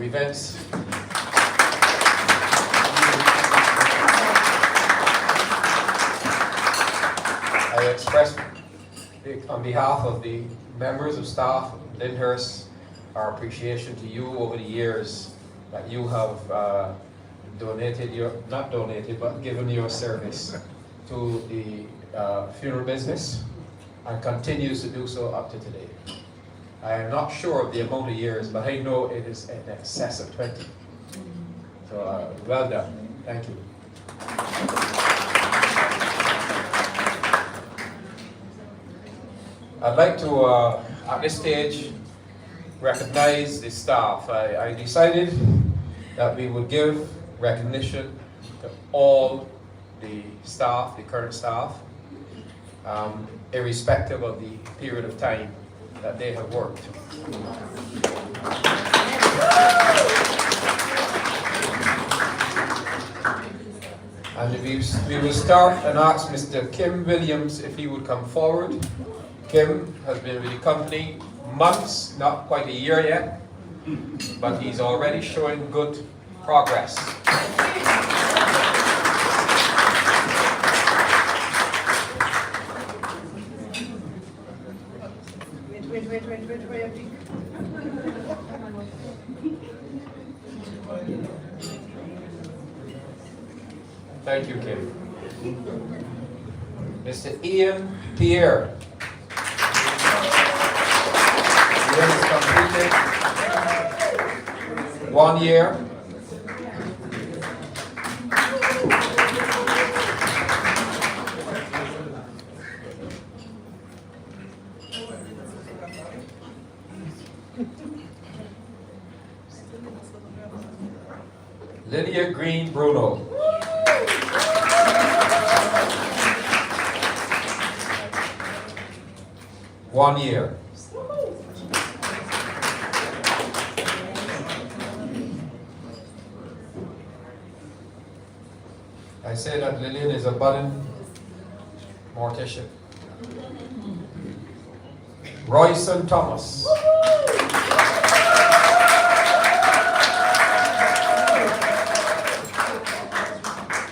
events. I express on behalf of the members of staff of Lynhurst our appreciation to you over the years that you have given your service to the funeral business and continues to do so up to today. I am not sure of the amount of years, but I know it is in excess of 20. So well done. Thank you. I'd like to, at this stage, recognize the staff. I decided that we would give recognition to all the staff, the current staff, irrespective of the period of time that they have worked. And we will start and ask Mr. Kim Williams if he would come forward. Kim has been with the company months, not quite a year yet, but he's already showing good progress. Wait. Thank you, Kim. Mr. Ian Pierre. Ian has completed 1 year. Lydia Green Bruno. 1 year. I say that Lillian is a budding mortician. Royson Thomas.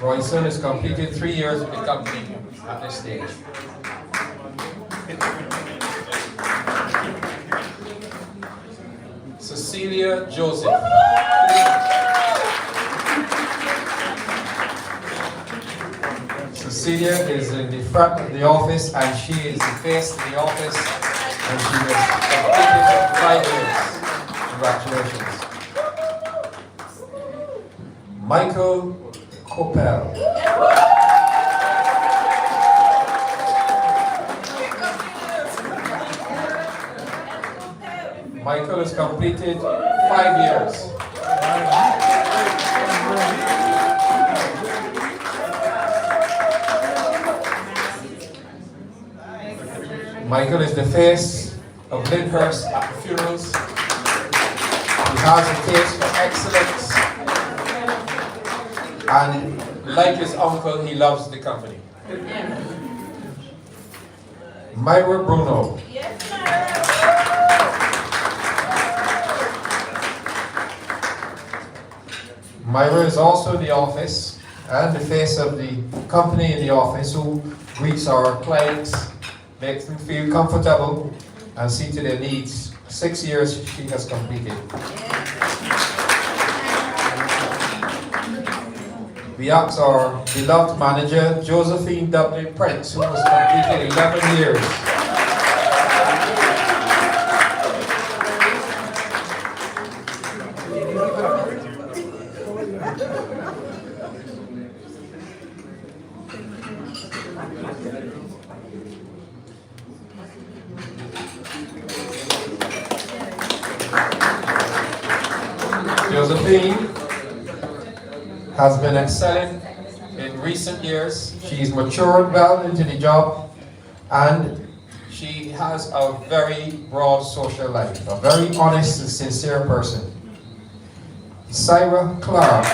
Royson has completed 3 years with the company at this stage. Cecilia Joseph. Cecilia is in the front of the office and she is the face of the office and she has completed 5 years. Congratulations. Michael Coppell. Michael has completed 5 years. Michael is the face of Lynhurst at the funerals. He has a taste for excellence, and like his uncle, he loves the company. Myra Bruno. Myra is also in the office and the face of the company in the office who greets our clients, makes them feel comfortable and see to their needs. 6 years she has completed. We ask our beloved manager, Josephine W. Prince, who has completed 11 years. Josephine has been excelling in recent years. She's matured well into the job and she has a very broad social life, a very honest and sincere person. Syra Clark.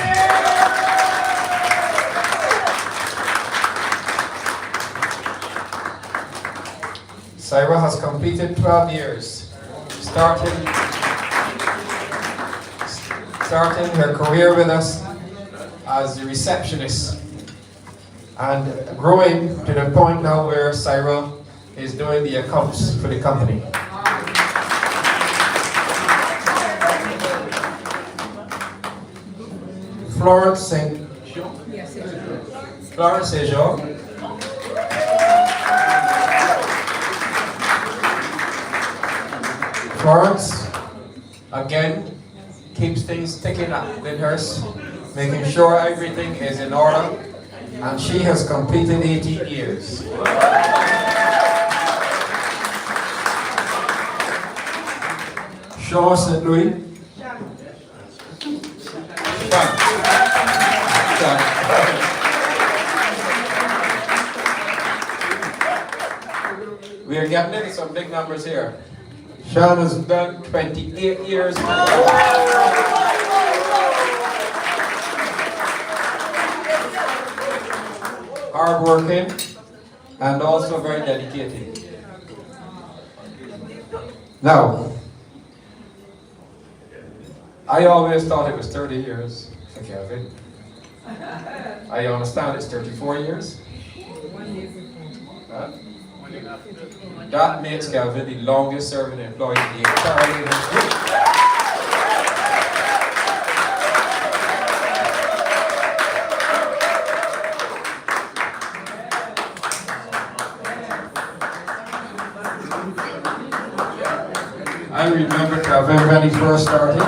Syra has completed 12 years, starting starting her career with us as a receptionist and growing to the point now where Cyril is doing the accounts for the company. Florence St. Florence St. Jean. Florence, again, keeps things ticking at Lynhurst, making sure everything is in order, and she has completed 18 years. Sean St. Louis. We are getting into some big numbers here. Sean has done 28 years. Hardworking and also very dedicated. Now, I always thought it was 30 years for Kelvin. I understand it's 34 years. That makes Kelvin the longest serving employee in the entire industry. I remember Kelvin when he first started.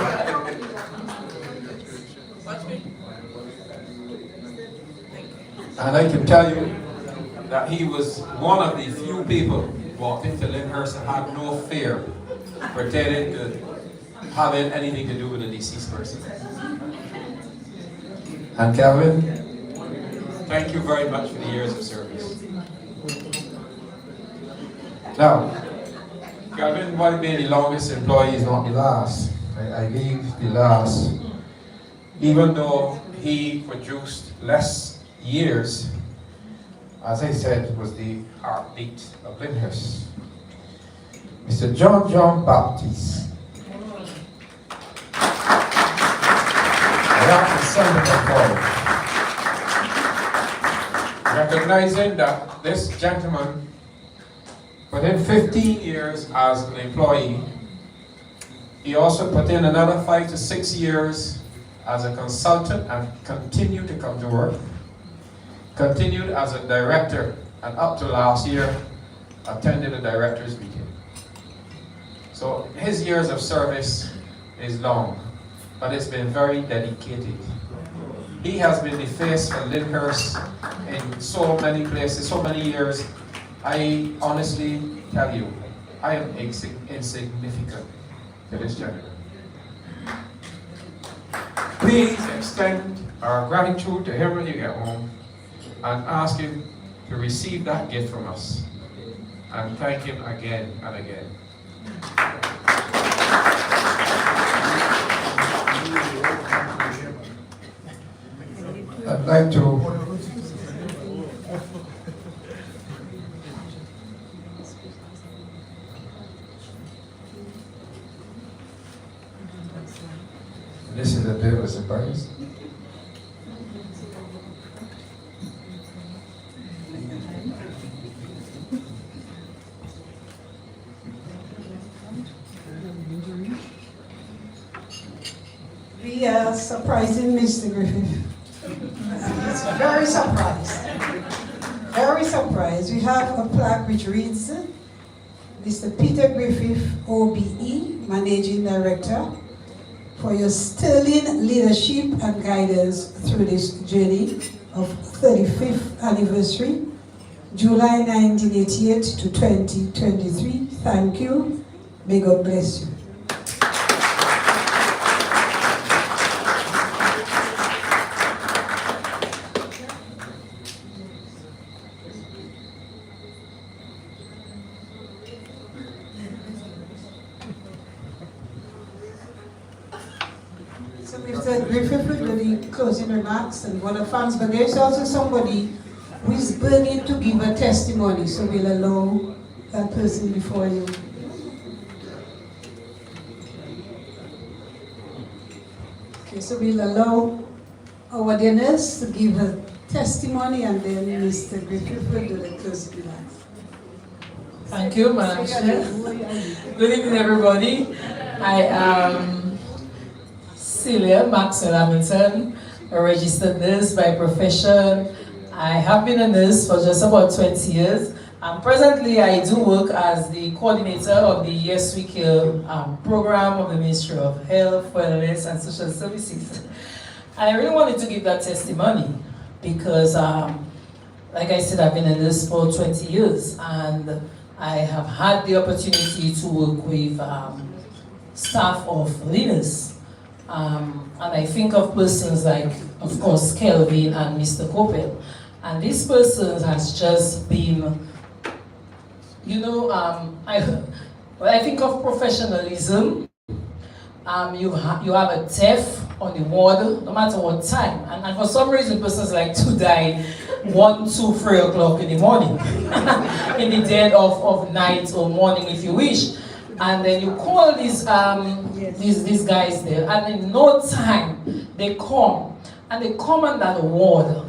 And I can tell you that he was one of the few people walked into Lynhurst and had no fear pertaining to having anything to do with a deceased person. And Kelvin, thank you very much for the years of service. Now, Kelvin might be the longest employee, is not the last. I leave the last. Even though he produced less years, as I said, was the heartbeat of Lynhurst. Mr. John Baptiste. I have to send him forward. Recognizing that this gentleman, within 15 years as an employee, he also put in another 5 to 6 years as a consultant and continued to come to work. Continued as a director, and up to last year, attended a director's meeting. So his years of service is long, but it's been very dedicated. He has been the face for Lynhurst in so many places, so many years. I honestly tell you, I am insignificant to this gentleman. Please extend our gratitude to him when you get home, and ask him to receive that gift from us, and thank him again and again. I'd like to this is a bit of a surprise. We are surprising Mr. Griffith. He's very surprised. Very surprised. We have a plaque which reads, Mr. Peter Griffith, OBE, Managing Director, for your sterling leadership and guidance through this journey of 35th anniversary, July 1988 to 2023. Thank you. May God bless you. So Mr. Griffith will do the closing remarks and word of thanks, but there's also somebody who is burning to give a testimony, so we'll allow that person before you. Okay, so we'll allow our dinners to give a testimony, and then Mr. Griffith will do the closing remarks. Thank you, Madam Chair. Good evening, everybody. I am Celia Maxwell Hamilton, a registered nurse by profession. I have been a nurse for just about 20 years. And presently, I do work as the coordinator of the Yes We Care program of the Ministry of Health, Wellness and Social Services. I really wanted to give that testimony because, like I said, I've been a nurse for 20 years, and I have had the opportunity to work with staff of Lynhurst. And I think of persons like, of course, Kelvin and Mr. Coppell. And this person has just been, you know, when I think of professionalism, you have a death on the ward, no matter what time. And for some reason, persons like to die 1, 2, 3 o'clock in the morning, in the dead of night or morning, if you wish. And then you call these guys there, and in no time they come, and they come under the ward.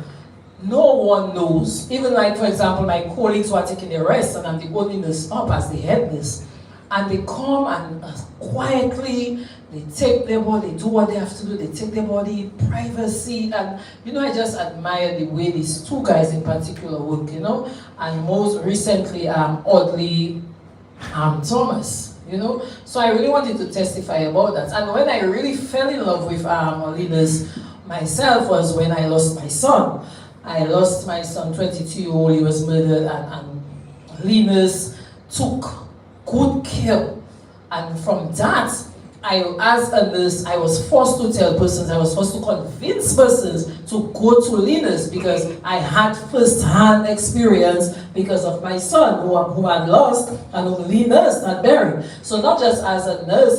No one knows. Even like, for example, my colleagues who are taking the rest, and I'm the only nurse up as the head nurse. And they come and quietly, they take their body, do what they have to do, they take their body, privacy, and you know, I just admire the way these two guys in particular work, you know, and most recently, Audley Thomas, you know. So I really wanted to testify about that. And when I really fell in love with leaders myself was when I lost my son. I lost my son, 22-year-old, he was murdered, and Lynhurst took good care. And from that, as a nurse, I was forced to tell persons, I was forced to convince persons to go to Lynhurst because I had first-hand experience because of my son who had lost and whom Lynhurst had buried. So not just as a nurse,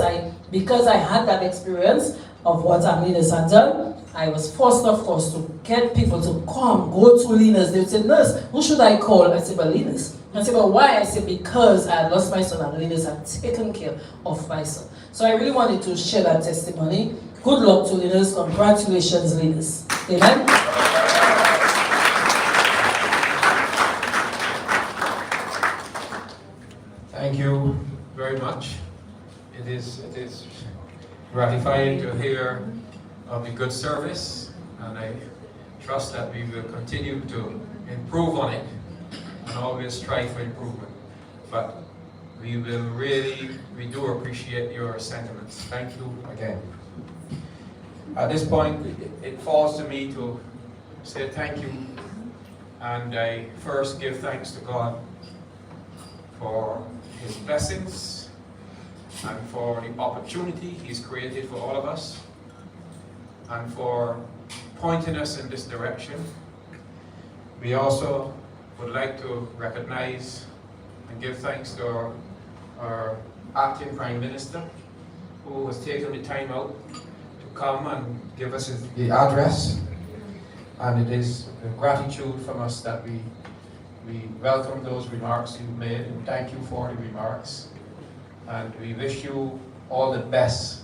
because I had that experience of what Lynhurst had done, I was forced, of course, to get people to go to Lynhurst. They would say, nurse, who should I call? I said, well, Lynhurst. I said, well, why? I said, because I had lost my son and Lynhurst had taken care of my son. So I really wanted to share that testimony. Good luck to Lynhurst. Congratulations, Lynhurst. Amen. Thank you very much. It is gratifying to hear of the good service, and I trust that we will continue to improve on it and always strive for improvement. But we do appreciate your sentiments. Thank you again. At this point, it falls to me to say thank you, and I first give thanks to God for His blessings and for the opportunity He's created for all of us, and for pointing us in this direction. We also would like to recognize and give thanks to our acting Prime Minister, who has taken the time out to come and give us the address. And it is a gratitude from us that we welcome those remarks you made, and thank you for the remarks. And we wish you all the best.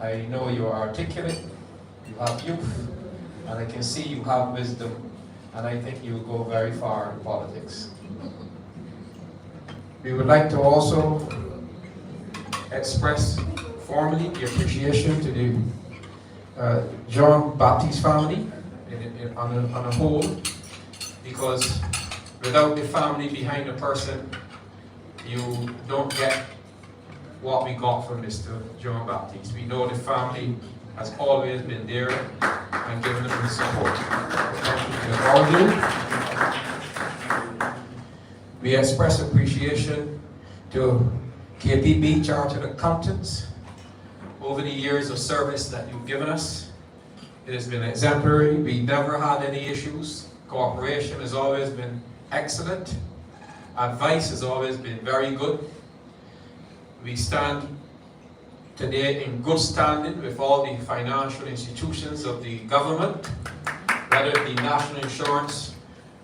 I know you are articulate, you have youth, and I can see you have wisdom, and I think you will go very far in politics. We would like to also express formally the appreciation to the John Baptiste family on a whole, because without the family behind a person, you don't get what we got from Mr. John Baptiste. We know the family has always been there and given them the support. Thank you to all of you. We express appreciation to KPB Chartered Accountants over the years of service that you've given us. It has been exemplary. We never had any issues. Cooperation has always been excellent. Advice has always been very good. We stand today in good standing with all the financial institutions of the government, whether it be National Insurance,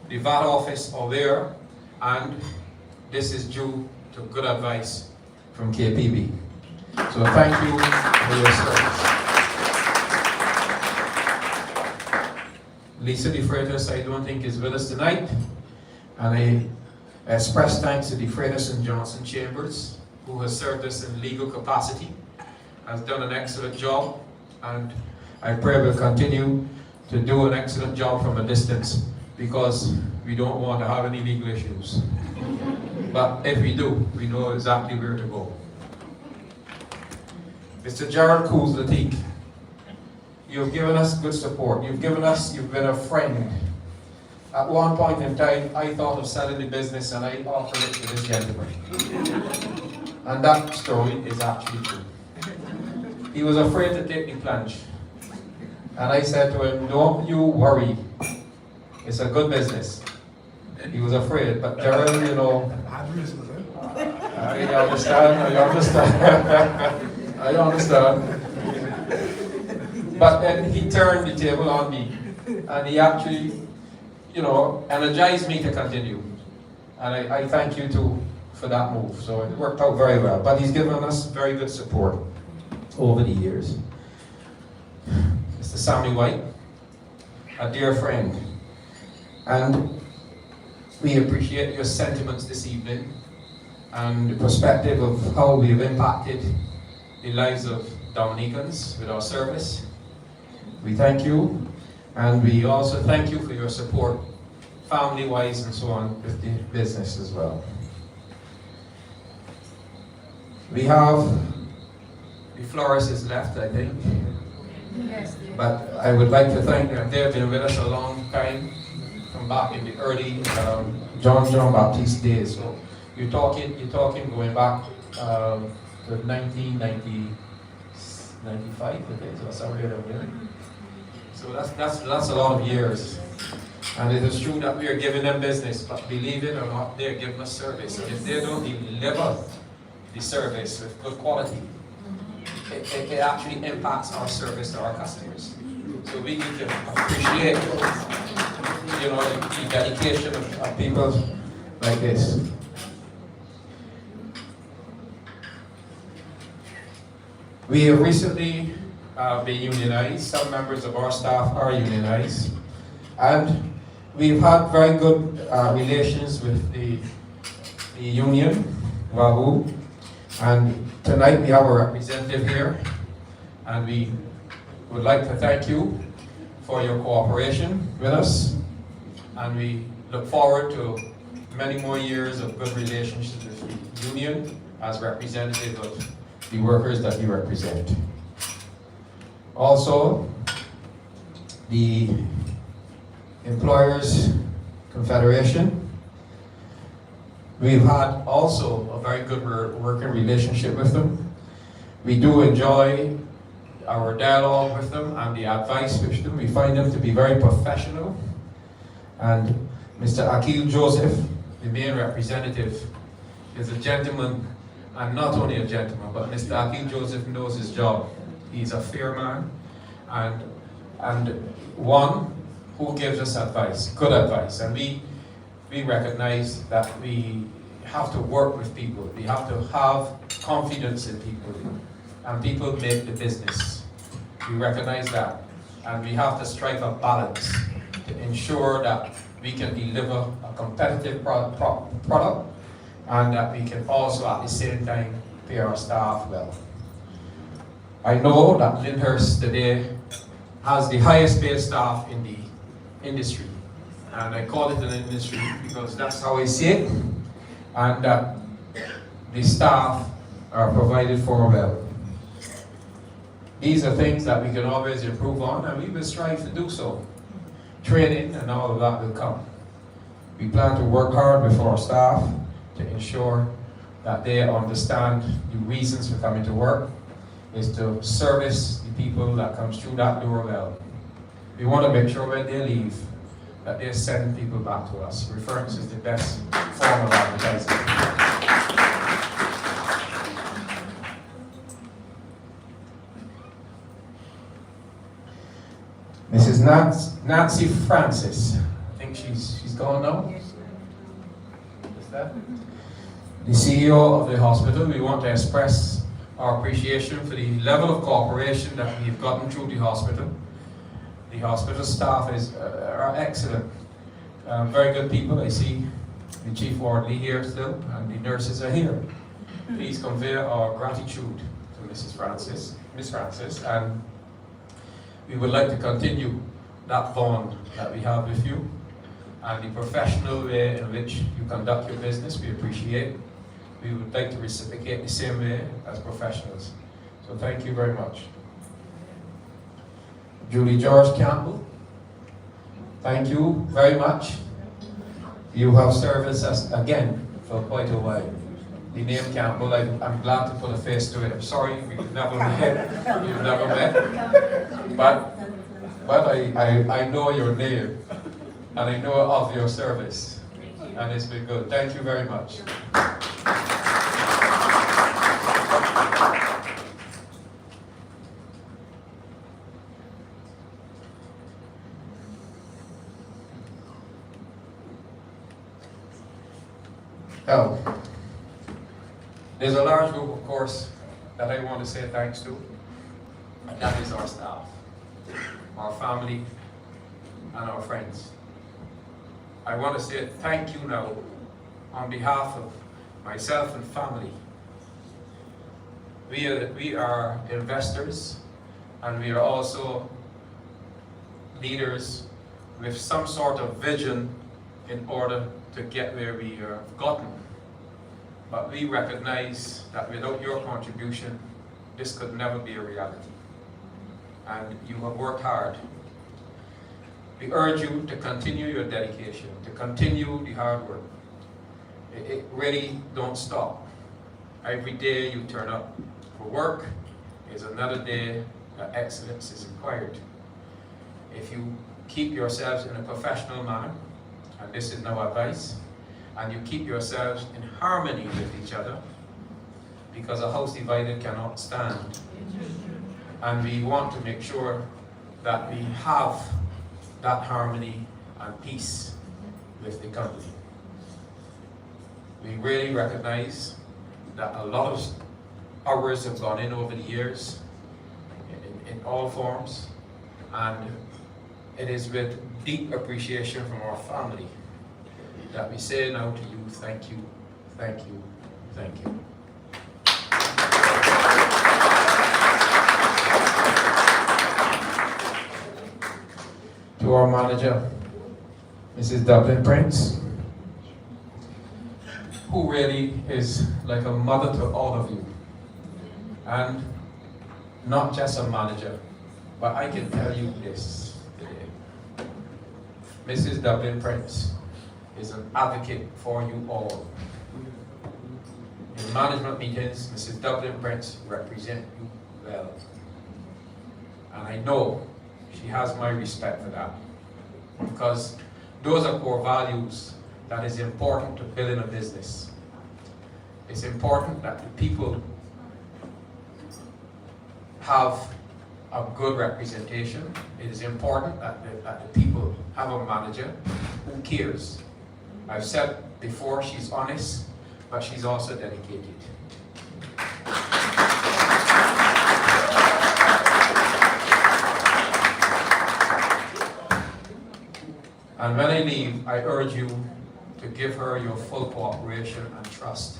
the VAT Office, or there, and this is due to good advice from KPB. So thank you for your service. Lisa De Freitas, I don't think is with us tonight. And I express thanks to De Freitas and Johnson Chambers, who has served us in legal capacity, has done an excellent job, and I pray will continue to do an excellent job from a distance, because we don't want to have any legal issues. But if we do, we know exactly where to go. Mr. Gerald Kuz-Lateek, you've given us good support. You've been a friend. At one point in time, I thought of selling the business and I offered it to this gentleman. And that story is actually true. He was afraid to take the plunge. And I said to him, don't you worry. It's a good business. He was afraid, but Gerald, you know, I understand. But then he turned the table on me, and he actually, you know, energized me to continue. And I thank you too for that move. So it worked out very well. But he's given us very good support over the years. Mr. Sammy White, a dear friend. And we appreciate your sentiments this evening and the perspective of how we've impacted the lives of Dominicans with our service. We thank you, and we also thank you for your support, family-wise and so on, with the business as well. We have, the florist is left, I think. Yes. But I would like to thank them. They've been with us a long time, from back in the early John Baptiste days. So you're talking going back to 1995, I think, or somewhere around there. So that's a lot of years. And it is true that we are giving them business, but believe it or not, they're giving us service. And if they don't deliver the service with good quality, it actually impacts our service to our customers. So we need to appreciate, you know, the dedication of people like this. We have recently been unionized. Some members of our staff are unionized. And we've had very good relations with the union, WAHU. And tonight we have a representative here. And we would like to thank you for your cooperation with us. And we look forward to many more years of good relationships with the union as representative of the workers that you represent. Also, the Employers Confederation. We've had also a very good working relationship with them. We do enjoy our dialogue with them and the advice with them. We find them to be very professional. And Mr. Akil Joseph, the main representative, is a gentleman, and not only a gentleman, but Mr. Akil Joseph knows his job. He's a fair man, and one who gives us advice, good advice. And we recognize that we have to work with people. We have to have confidence in people, and people make the business. We recognize that, and we have to strike a balance to ensure that we can deliver a competitive product, and that we can also at the same time pay our staff well. I know that Lynhurst today has the highest paid staff in the industry. And I call it an industry because that's how I see it. And that the staff are provided for well. These are things that we can always improve on, and we will strive to do so. Training and all of that will come. We plan to work hard with our staff to ensure that they understand the reasons for coming to work is to service the people that comes through that door well. We want to make sure when they leave that they're sending people back to us. Reference is the best form of advertising. Mrs. Nancy Francis, I think she's gone now. Is that? The CEO of the hospital. We want to express our appreciation for the level of cooperation that we've gotten through the hospital. The hospital staff are excellent. Very good people. I see the Chief Ward Lee here still, and the nurses are here. Please convey our gratitude to Miss Francis, and we would like to continue that bond that we have with you, and the professional way in which you conduct your business, we appreciate. We would like to reciprocate the same way as professionals. So thank you very much. Julie George Campbell, thank you very much. You have served us again for quite a while. The name Campbell, I'm glad to put a face to it. I'm sorry we've never met, but I know your name, and I know of your service, and it's been good. Thank you very much. Now, there's a large group, of course, that I want to say thanks to, and that is our staff, our family, and our friends. I want to say thank you now on behalf of myself and family. We are investors, and we are also leaders with some sort of vision in order to get where we have gotten. But we recognize that without your contribution, this could never be a reality. And you have worked hard. We urge you to continue your dedication, to continue the hard work. It really don't stop. Every day you turn up for work is another day that excellence is required. If you keep yourselves in a professional manner, and this is no advice, and you keep yourselves in harmony with each other, because a house divided cannot stand. And we want to make sure that we have that harmony and peace with the company. We really recognize that a lot of hours have gone in over the years, in all forms, and it is with deep appreciation from our family that we say now to you, thank you, thank you, thank you. To our manager, Mrs. Dublin Prince, who really is like a mother to all of you, and not just a manager, but I can tell you this today. Mrs. Dublin Prince is an advocate for you all. In management meetings, Mrs. Dublin Prince represents you well. And I know she has my respect for that, because those are core values that is important to building a business. It's important that the people have a good representation. It is important that the people have a manager who cares. I've said before, she's honest, but she's also dedicated. And when I leave, I urge you to give her your full cooperation and trust.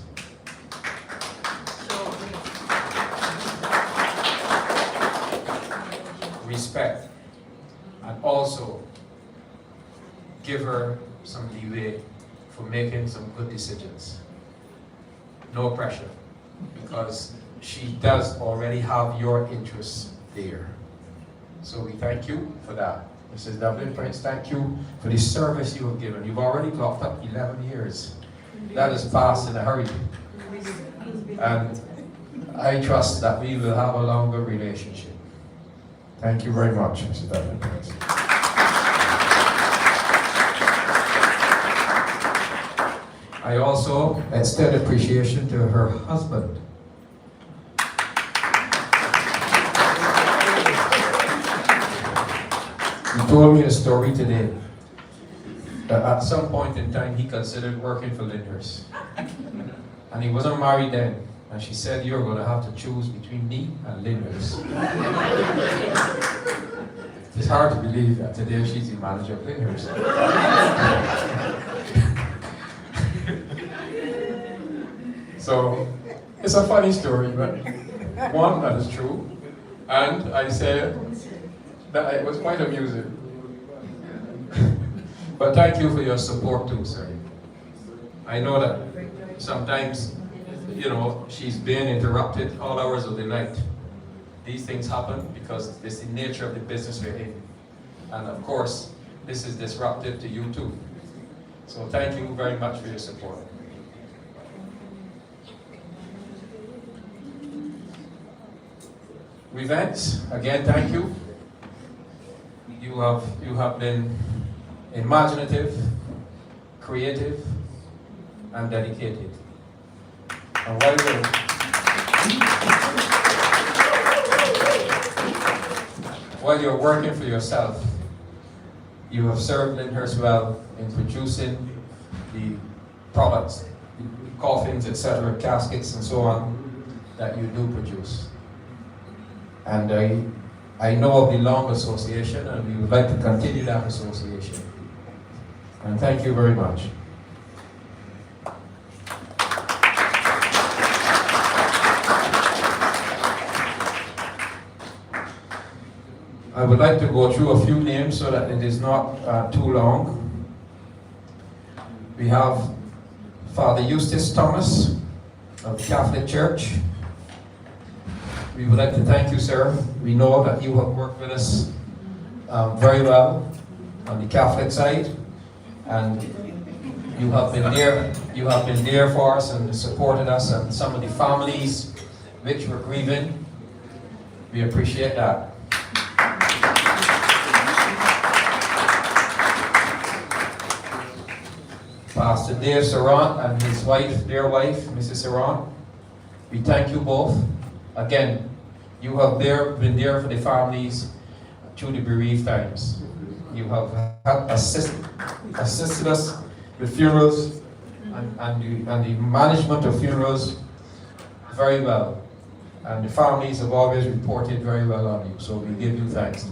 Respect, and also give her some leeway for making some good decisions. No pressure, because she does already have your interests there. So we thank you for that. Mrs. Dublin Prince, thank you for the service you have given. You've already clocked up 11 years. That is fast in a hurry. And I trust that we will have a longer relationship. Thank you very much, Mrs. Dublin Prince. I also extend appreciation to her husband. He told me a story today that at some point in time he considered working for Lynhurst. And he wasn't married then. And she said, you're going to have to choose between me and Lynhurst. His hard to believe that today she's the manager of Lynhurst. So, it's a funny story, but one, that is true. And I said that it was quite amusing. But thank you for your support too, sir. I know that sometimes, you know, she's being interrupted all hours of the night. These things happen because it's the nature of the business we're in. And of course, this is disruptive to you too. So thank you very much for your support. Events, again, thank you. You have been imaginative, creative, and dedicated. And while you're working for yourself, you have served Lynhurst well in producing the products, the coffins, etc., caskets, and so on, that you do produce. And I know of the long association, and we would like to continue that association. And thank you very much. I would like to go through a few names so that it is not too long. We have Father Eustace Thomas of the Catholic Church. We would like to thank you, sir. We know that you have worked with us very well on the Catholic side, and you have been there. You have been there for us and supported us, and some of the families which were grieving. We appreciate that. Pastor Dave Serrant and his wife, dear wife, Mrs. Serrant, we thank you both. Again, you have been there for the families through the bereaved times. You have assisted us with funerals and the management of funerals very well. And the families have always reported very well on you, so we give you thanks.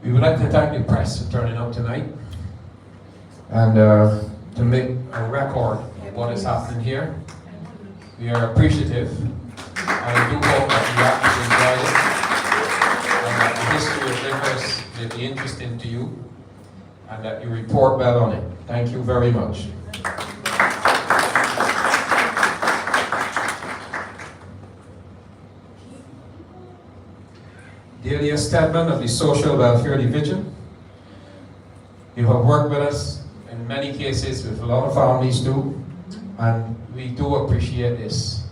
We would like to thank the press for turning out tonight and to make a record of what is happening here. We are appreciative, and I do hope that you actually enjoy it and that the history of Lynhurst will be interesting to you and that you report well on it. Thank you very much. Delia Stedman of the Social Welfare Division. You have worked with us in many cases with a lot of families too, and we do appreciate this.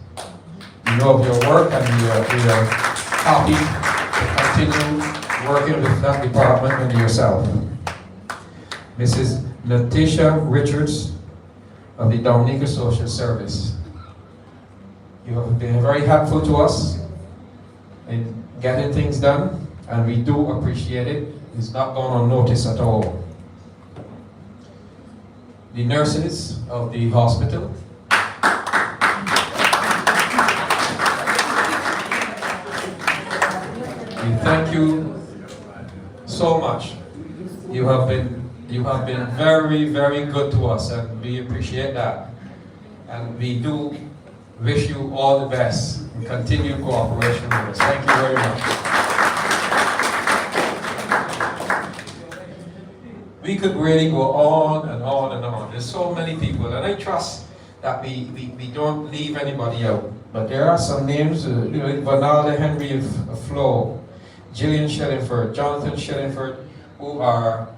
We know of your work, and we are happy to continue working with that department and yourself. Mrs. Natasha Richards of the Dominica Social Service. You have been very helpful to us in getting things done, and we do appreciate it. It's not gone unnoticed at all. The nurses of the hospital. We thank you so much. You have been very, very good to us, and we appreciate that. And we do wish you all the best and continued cooperation with us. Thank you very much. We could really go on and on and on. There's so many people, and I trust that we don't leave anybody out. But there are some names, Vanalda Henry of Flo, Gillian Shillingford, Jonathan Shillingford, who are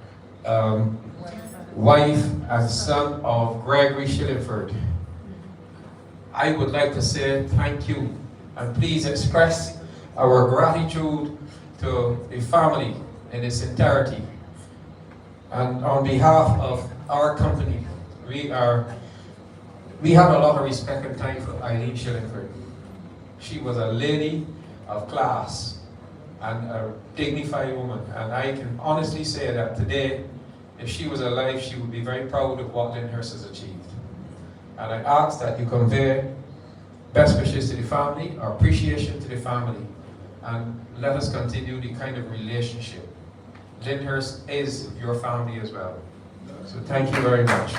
wife and son of Gregory Shillingford. I would like to say thank you, and please express our gratitude to the family in its entirety. And on behalf of our company, we have a lot of respect and time for Eileen Shillingford. She was a lady of class and a dignified woman, and I can honestly say that today, if she was alive, she would be very proud of what Lynhurst has achieved. And I ask that you convey best wishes to the family, our appreciation to the family, and let us continue the kind of relationship. Lynhurst is your family as well. So thank you very much.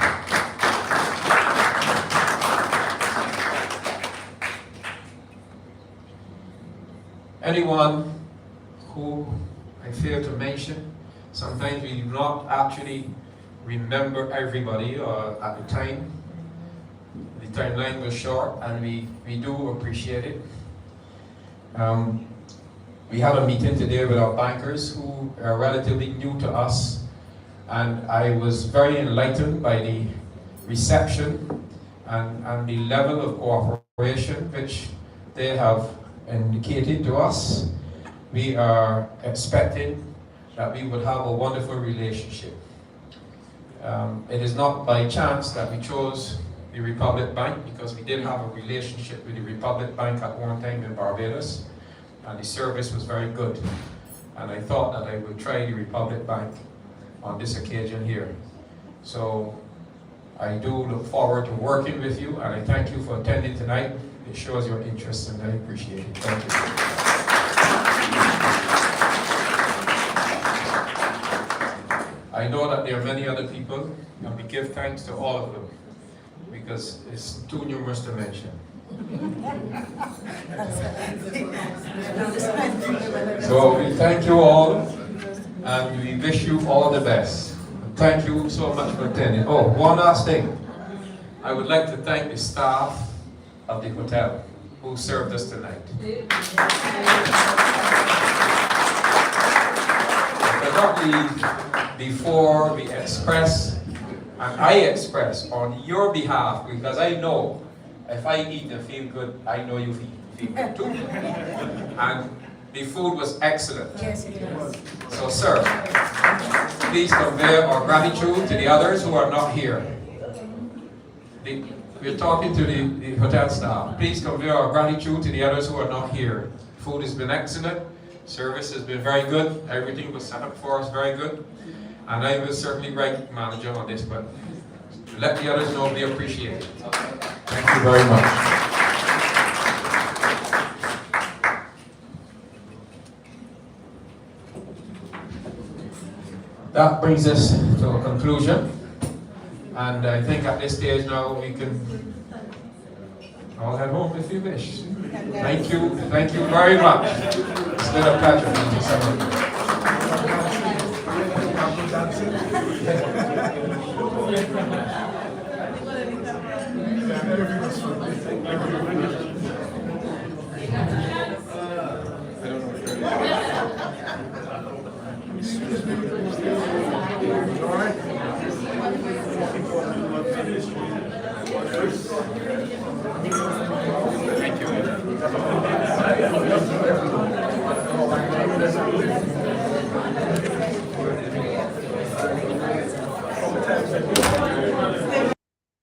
Anyone who I fail to mention, sometimes we do not actually remember everybody at the time. The timeline was short and we do appreciate it. We had a meeting today with our bankers who are relatively new to us, and I was very enlightened by the reception and the level of cooperation which they have indicated to us. We are expecting that we would have a wonderful relationship. It is not by chance that we chose the Republic Bank, because we did have a relationship with the Republic Bank at one time in Barbados, and the service was very good. And I thought that I would try the Republic Bank on this occasion here. So I do look forward to working with you, and I thank you for attending tonight. It shows your interest, and I appreciate it. Thank you. I know that there are many other people, and we give thanks to all of them, because it's too numerous to mention. So we thank you all, and we wish you all the best. Thank you so much for attending. Oh, one last thing. I would like to thank the staff of the hotel who served us tonight. I cannot leave before we express, and I express on your behalf, because I know if I eat and feel good, I know you feel good too. And the food was excellent. Yes, it was. So, sir, please convey our gratitude to the others who are not here. We're talking to the hotel staff. Please convey our gratitude to the others who are not here. Food has been excellent. Service has been very good. Everything was set up for us very good. And I will certainly write manager on this, but let the others know we appreciate it. Thank you very much. That brings us to a conclusion. And I think at this stage now we can all head home if you wish. Thank you very much. It's been a pleasure meeting some of you. All right.